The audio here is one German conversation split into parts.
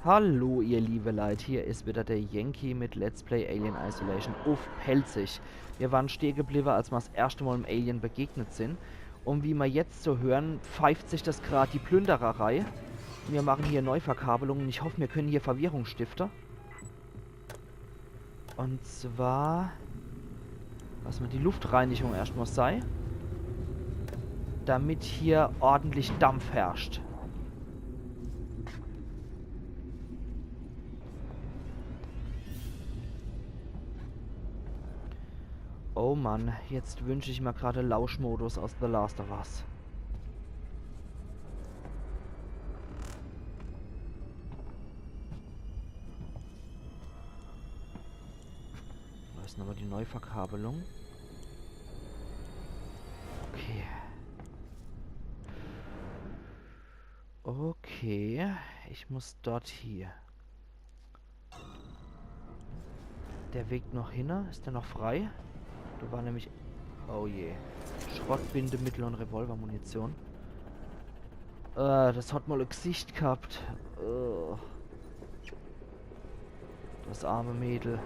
Hallo ihr liebe Leute, hier ist wieder der Yankee mit Let's Play Alien Isolation auf Pelzig. Wir waren stehen geblieben, als wir das erste Mal im Alien begegnet sind. Und wie wir jetzt so hören, pfeift sich das gerade die Plündererei. Wir machen hier Neuverkabelungen. Ich hoffe, wir können hier Verwirrung stiften. Und zwar, lassen wir die Luftreinigung erstmal sei, damit hier ordentlich Dampf herrscht. Oh Mann, jetzt wünsche ich mir gerade Lauschmodus aus The Last of Us. Da ist nochmal die Neuverkabelung. Okay. Okay, ich muss dort hier. Der Weg noch hin, ist der noch frei? Da war nämlich... Oh je. Schrottbindemittel und Revolvermunition. Das hat mal ein Gesicht gehabt. Das arme Mädel.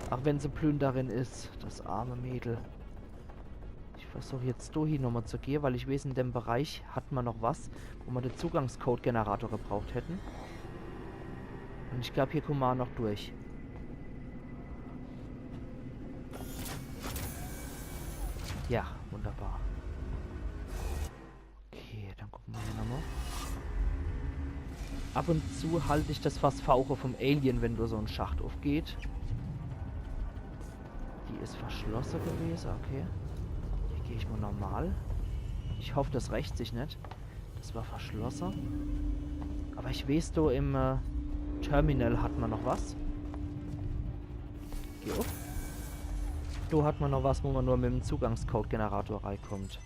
Auch wenn sie Plünderin ist. Das arme Mädel. Ich versuche jetzt dahin nochmal zu gehen, weil ich weiß, in dem Bereich hat man noch was, wo wir den Zugangscode-Generator gebraucht hätten. Und ich glaube, hier kommen wir auch noch durch. Ja, wunderbar. Okay, dann gucken wir hier nochmal. Ab und zu halte ich das fast Fauche vom Alien, wenn du so ein Schacht aufgeht. Die ist verschlossen gewesen, okay. Hier gehe ich mal normal. Ich hoffe, das rächt sich nicht. Das war verschlossen. Aber ich weiß, du im Terminal hat man noch was. Geh auf. Da hat man noch was, wo man nur mit dem Zugangscode-Generator reinkommt.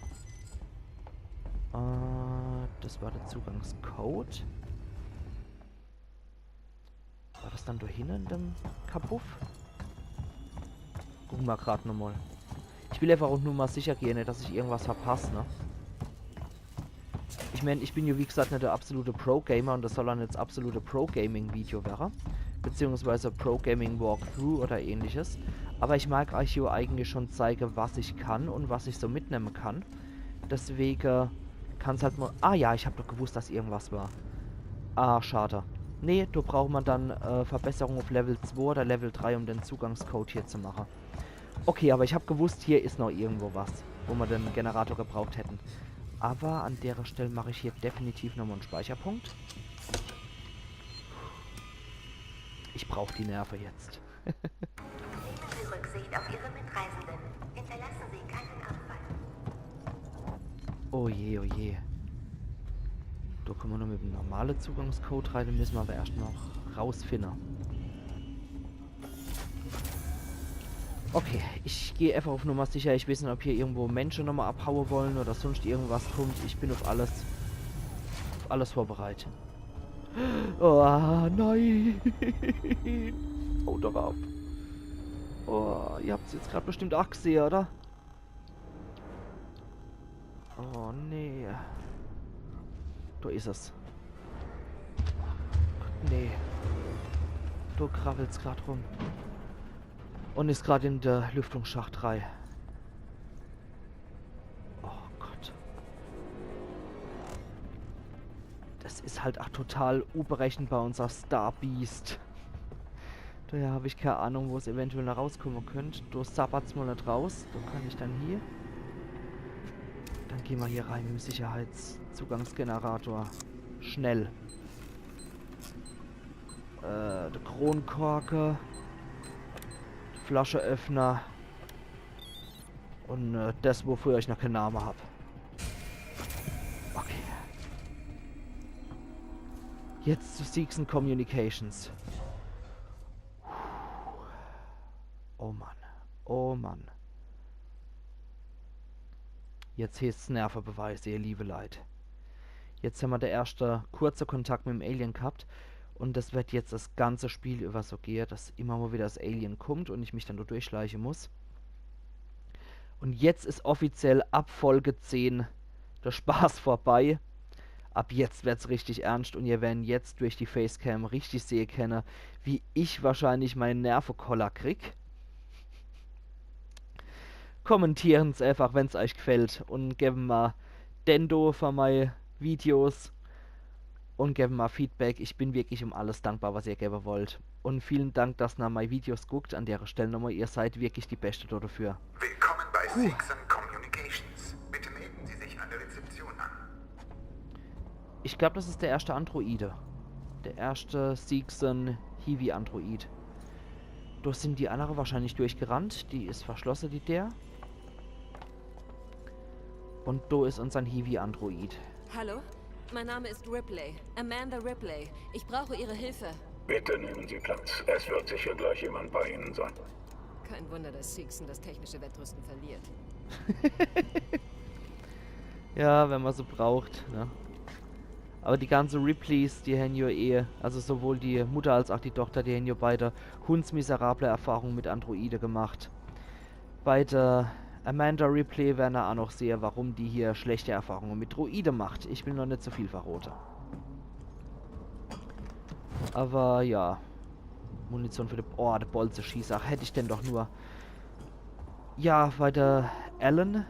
Das war der Zugangscode. War das dann da hinten in dem Kapuff? Gucken wir gerade nochmal. Ich will einfach auch nur mal sicher gehen, dass ich irgendwas verpasse, ne? Ich meine, ich bin ja wie gesagt nicht der absolute Pro-Gamer und das soll dann jetzt absolute Pro-Gaming-Video werden. Beziehungsweise Pro-Gaming-Walkthrough oder ähnliches. Aber ich mag euch hier eigentlich schon zeigen, was ich kann und was ich so mitnehmen kann. Deswegen kann es halt mal... Ah ja, ich habe doch gewusst, dass irgendwas war. Ah, schade. Nee, da braucht man dann Verbesserung auf Level 2 oder Level 3, um den Zugangscode hier zu machen. Okay, aber ich habe gewusst, hier ist noch irgendwo was, wo wir den Generator gebraucht hätten. Aber an der Stelle mache ich hier definitiv nochmal einen Speicherpunkt. Ich brauche die Nerven jetzt. Nehmen Sie Rücksicht auf Ihre Mitreisenden. Hinterlassen Sie keinen Abfall. Oh je, oh je. Da kommen wir noch mit dem normalen Zugangscode rein, den müssen wir aber erst noch rausfinden. Okay, ich gehe einfach auf Nummer sicher. Ich weiß nicht, ob hier irgendwo Menschen nochmal abhauen wollen oder sonst irgendwas kommt. Ich bin auf alles vorbereitet. Oh, nein. Haut doch ab. Oh, ihr habt es jetzt gerade bestimmt auch gesehen, oder? Oh, nee. Da ist es. Nee. Da krabbelt's gerade rum. Und ist gerade in der Lüftungsschacht 3. Oh Gott. Das ist halt auch total unberechenbar, unser Star Beast. Daher habe ich keine Ahnung, wo es eventuell noch rauskommen könnte. Da sabbert's mal nicht raus. Da kann ich dann hier. Dann gehen wir hier rein mit dem Sicherheitszugangsgenerator. Schnell. Der Kronkorke. Flascheöffner. Und das, wofür ich noch keinen Namen habe. Okay. Jetzt zu Seegson Communications. Oh Mann. Oh Mann. Jetzt heißt es Nervenbeweis, ihr liebe Leute. Jetzt haben wir der erste kurze Kontakt mit dem Alien gehabt. Und das wird jetzt das ganze Spiel über so gehen, dass immer mal wieder das Alien kommt und ich mich dann da durchschleichen muss. Und jetzt ist offiziell ab Folge 10 der Spaß vorbei. ab jetzt wird's richtig ernst und ihr werdet jetzt durch die Facecam richtig sehen können, wie ich wahrscheinlich meinen Nervenkoller krieg. Kommentieren's einfach, wenn's euch gefällt und geben mal Dendo für meine Videos und geben mal Feedback. Ich bin wirklich um alles dankbar, was ihr geben wollt. Und vielen Dank, dass ihr meine Videos guckt. An der Stelle nochmal, ihr seid wirklich die Beste dafür. Willkommen bei Seegson Communications. Bitte melden Sie sich an der Rezeption an. Ich glaube, das ist der erste Androide. Der erste Seegson Hiwi Android. Da sind die anderen wahrscheinlich durchgerannt. Die ist verschlossen, die der. Und da ist unser Hiwi Android. Hallo? Mein Name ist Ripley. Amanda Ripley. Ich brauche Ihre Hilfe. Bitte nehmen Sie Platz. Es wird sicher gleich jemand bei Ihnen sein. Kein Wunder, dass Seegson das technische Wettrüsten verliert. Ja, wenn man so braucht, ne? Aber die ganze Ripleys, die haben ja also sowohl die Mutter als auch die Tochter, die haben ja beide hundsmiserable Erfahrungen mit Androide gemacht. Bei der Amanda Ripley werden wir auch noch sehen, warum die hier schlechte Erfahrungen mit Droide macht. Ich will noch nicht so viel verraten. Aber ja. Munition für der Bolzenschießer. Hätte ich denn doch nur. Ja, bei der Ellen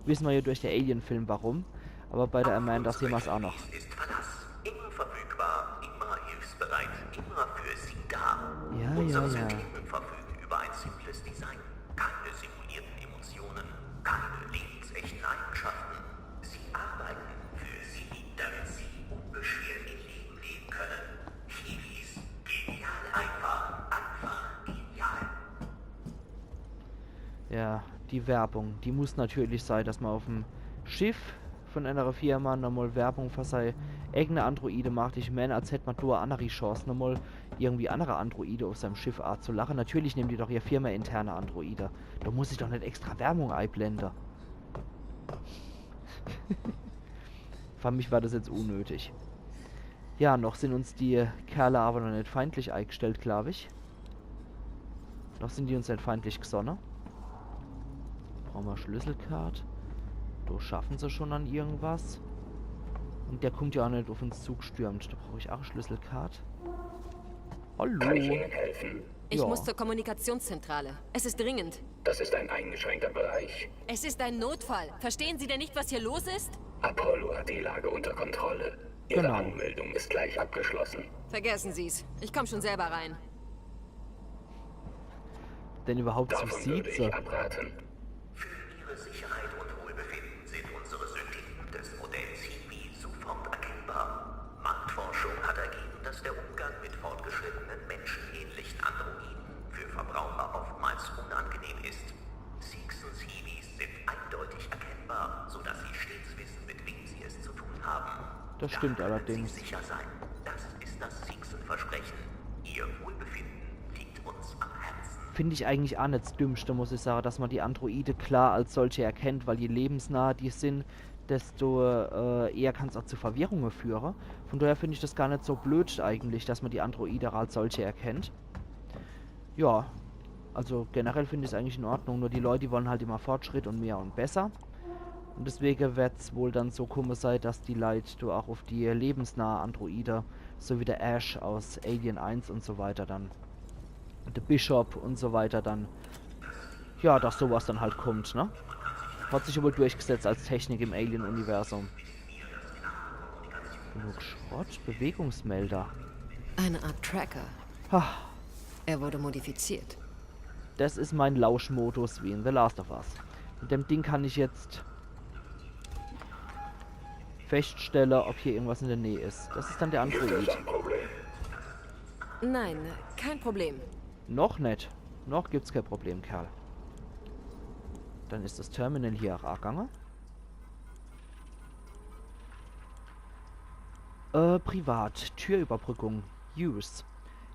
wissen wir ja durch den Alien-Film warum. Aber bei der Amanda sehen wir es auch noch. Ist Verlass. Immer verfügbar, immer hilfsbereit, immer für Sie da. Ja, Unsere ja, ja. Systemen verfügen über ein simples Design. Keine simulierten Emotionen, keine lebensechten Eigenschaften. Sie arbeiten für Sie, damit Sie unbeschwert Ihr Leben leben können. Hiwis, genial einfach genial. Ja, die Werbung. Die muss natürlich sein, dass man auf dem Schiff von einer Firma nochmal Werbung für seine eigene Androide macht. Ich meine, als hätte man da eine andere Chance, nochmal irgendwie andere Androide auf seinem Schiff zu lachen. Natürlich nehmen die doch ihr firma-interne Androide. Da muss ich doch nicht extra Werbung einblenden. Für mich war das jetzt unnötig. Ja, noch sind uns die Kerle aber noch nicht feindlich eingestellt, glaube ich. Noch sind die uns nicht feindlich gesonnen. Brauchen wir Schlüsselkarte. Da schaffen sie schon an irgendwas. Und der kommt ja auch nicht auf uns zugestürmt. Da brauche ich auch eine Schlüsselkarte. Hallo. Kann ich Ihnen helfen? Ich Ja. muss zur Kommunikationszentrale. Es ist dringend. Das ist ein eingeschränkter Bereich. Es ist ein Notfall. Verstehen Sie denn nicht, was hier los ist? Apollo hat die Lage unter Kontrolle. Ihre Genau. Anmeldung ist gleich abgeschlossen. Vergessen Sie's. Ich komme schon selber rein. Denn überhaupt so Davon sieht würde sie. ich abraten. Für Ihre Sicherheit und Wohlbefinden sind unsere Synthesen des Modells Hiwi sofort erkennbar. Marktforschung hat ergeben, dass der Umgang mit fortgeschrittenen menschenähnlichen Androiden für Verbraucher oftmals unangenehm ist. Seegsons Hiwis sind eindeutig erkennbar, sodass Sie stets wissen, mit wem Sie es zu tun haben. Das stimmt Da können allerdings. Sie sicher sein. Das ist das Seegson-Versprechen. Ihr Wohlbefinden liegt uns am Herzen. Finde ich eigentlich auch nicht das Dümmste, muss ich sagen, dass man die Androide klar als solche erkennt, weil je lebensnah die sind, desto eher kann es auch zu Verwirrungen führen. Von daher finde ich das gar nicht so blöd eigentlich, dass man die Androide als solche erkennt. Ja, also generell finde ich es eigentlich in Ordnung, nur die Leute, die wollen halt immer Fortschritt und mehr und besser. Und deswegen wird es wohl dann so kommen sein, dass die Leute du auch auf die lebensnahe Androide, so wie der Ash aus Alien 1 und so weiter dann, der Bishop und so weiter dann, ja, dass sowas dann halt kommt, ne? Hat sich wohl durchgesetzt als Technik im Alien-Universum. Genug Schrott, Bewegungsmelder. Eine Art Tracker. Ha, Er wurde modifiziert. das ist mein Lauschmodus wie in The Last of Us. Mit dem Ding kann ich jetzt feststellen, ob hier irgendwas in der Nähe ist. Das ist dann der Gibt es Android. ein Problem? Nein, kein Problem. Noch nicht. Noch gibt's kein Problem, Kerl. Dann ist das Terminal hier auch angegangen. Privat. Türüberbrückung. Use.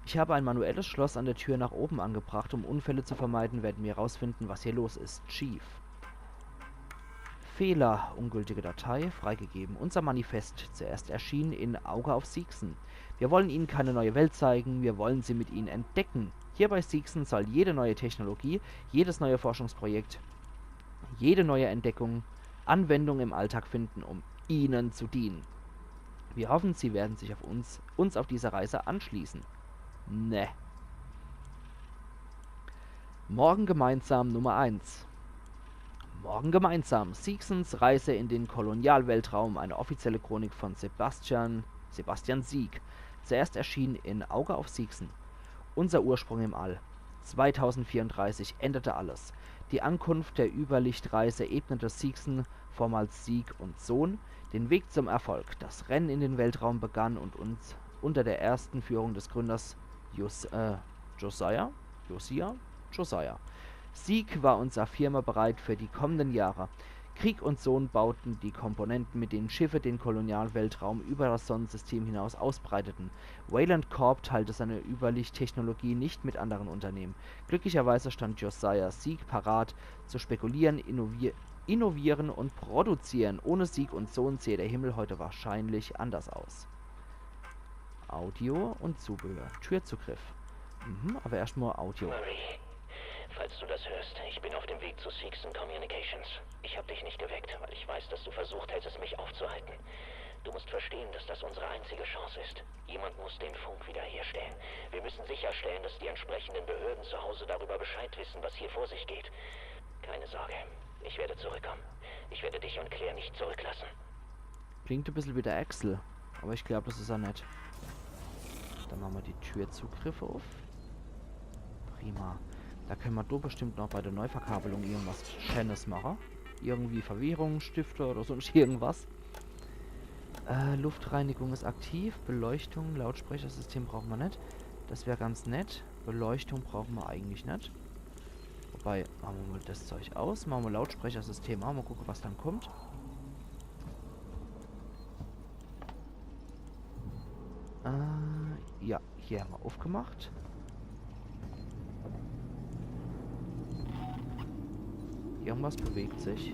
Ich habe ein manuelles Schloss an der Tür nach oben angebracht. Um Unfälle zu vermeiden, werden wir herausfinden, was hier los ist. Chief. Fehler. Ungültige Datei. Freigegeben. Unser Manifest. Zuerst erschienen in Auge auf Seegson. Wir wollen Ihnen keine neue Welt zeigen. Wir wollen sie mit Ihnen entdecken. Hier bei Seegson soll jede neue Technologie, jedes neue Forschungsprojekt, jede neue Entdeckung Anwendung im Alltag finden, um Ihnen zu dienen. Wir hoffen, sie werden sich auf uns auf dieser Reise anschließen. Ne. Morgen gemeinsam Nummer 1. Morgen gemeinsam. Seegsons Reise in den Kolonialweltraum. Eine offizielle Chronik von Sebastian Sieg. Zuerst erschien in Auge auf Seegson. Unser Ursprung im All. 2034 änderte alles. Die Ankunft der Überlichtreise ebnete Seegson, vormals Sieg und Sohn, den Weg zum Erfolg. Das Rennen in den Weltraum begann und uns unter der ersten Führung des Gründers Josiah. Sieg war unserer Firma bereit für die kommenden Jahre. Krieg und Sohn bauten die Komponenten, mit denen Schiffe den Kolonialweltraum über das Sonnensystem hinaus ausbreiteten. Wayland Corp teilte seine Überlichttechnologie nicht mit anderen Unternehmen. Glücklicherweise stand Josiah Sieg parat, zu spekulieren, innovieren und produzieren. Ohne Sieg und Sohn sähe der Himmel heute wahrscheinlich anders aus. Audio und Zubehör. Türzugriff. Aber erstmal Audio. Marie, falls du das hörst, ich bin auf dem Weg zu Seegson Communications. Ich habe dich nicht geweckt, weil ich weiß, dass du versucht hättest, mich aufzuhalten. Du musst verstehen, dass das unsere einzige Chance ist. Jemand muss den Funk wiederherstellen. Wir müssen sicherstellen, dass die entsprechenden Behörden zu Hause darüber Bescheid wissen, was hier vor sich geht. Keine Sorge, ich werde zurückkommen. Ich werde dich und Claire nicht zurücklassen. Klingt ein bisschen wie der Axel, aber ich glaube, das ist er nicht. Dann machen wir die Türzugriffe auf. Prima. Da können wir doch bestimmt noch bei der Neuverkabelung irgendwas Schönes machen. Irgendwie Verwirrung, Stifte oder sonst irgendwas. Luftreinigung ist aktiv. Beleuchtung, Lautsprechersystem brauchen wir nicht. Das wäre ganz nett. Beleuchtung brauchen wir eigentlich nicht. Wobei, machen wir mal das Zeug aus. Machen wir Lautsprechersystem an. Mal gucken, was dann kommt. Ja, hier haben wir aufgemacht. Irgendwas bewegt sich.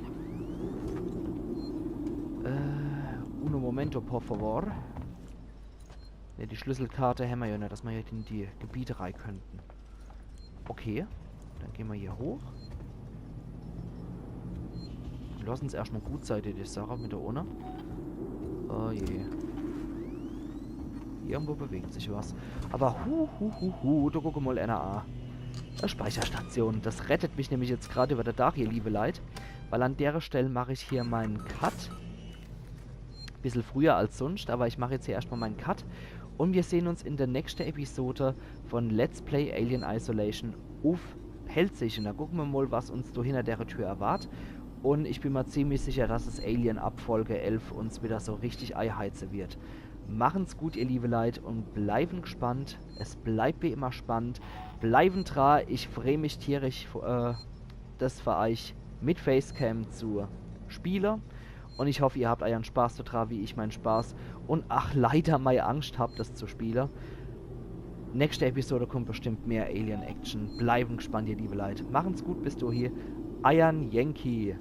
Uno momento, por favor. Ne, die Schlüsselkarte haben wir ja nicht, dass wir hier in die Gebiete rein könnten. Okay, dann gehen wir hier hoch. Lass uns erstmal gut sein, die Sache mit der Ohne. Oh je. Irgendwo bewegt sich was. Aber da guck mal NAA. Speicherstation. Das rettet mich nämlich jetzt gerade über der Dach hier, liebe Leute. Weil an der Stelle mache ich hier meinen Cut. Bisschen früher als sonst, aber ich mache jetzt hier erstmal meinen Cut. Und wir sehen uns in der nächsten Episode von Let's Play Alien Isolation auf Pelzig. Und da gucken wir mal, was uns da hinter der Tür erwartet. Und ich bin mir ziemlich sicher, dass es Alien ab Folge 11 uns wieder so richtig einheizen wird. Machen's gut, ihr liebe Leute, und bleiben gespannt. Es bleibt wie immer spannend. Bleiben dran. Ich freue mich tierisch, das für euch mit Facecam zu spielen. Und ich hoffe, ihr habt euren Spaß so dran, wie ich meinen Spaß. Und ach, leider meine Angst habt, das zu spielen. Nächste Episode kommt bestimmt mehr Alien-Action. Bleiben gespannt, ihr liebe Leute. Machen's gut, bis du hier. Iron Yankee.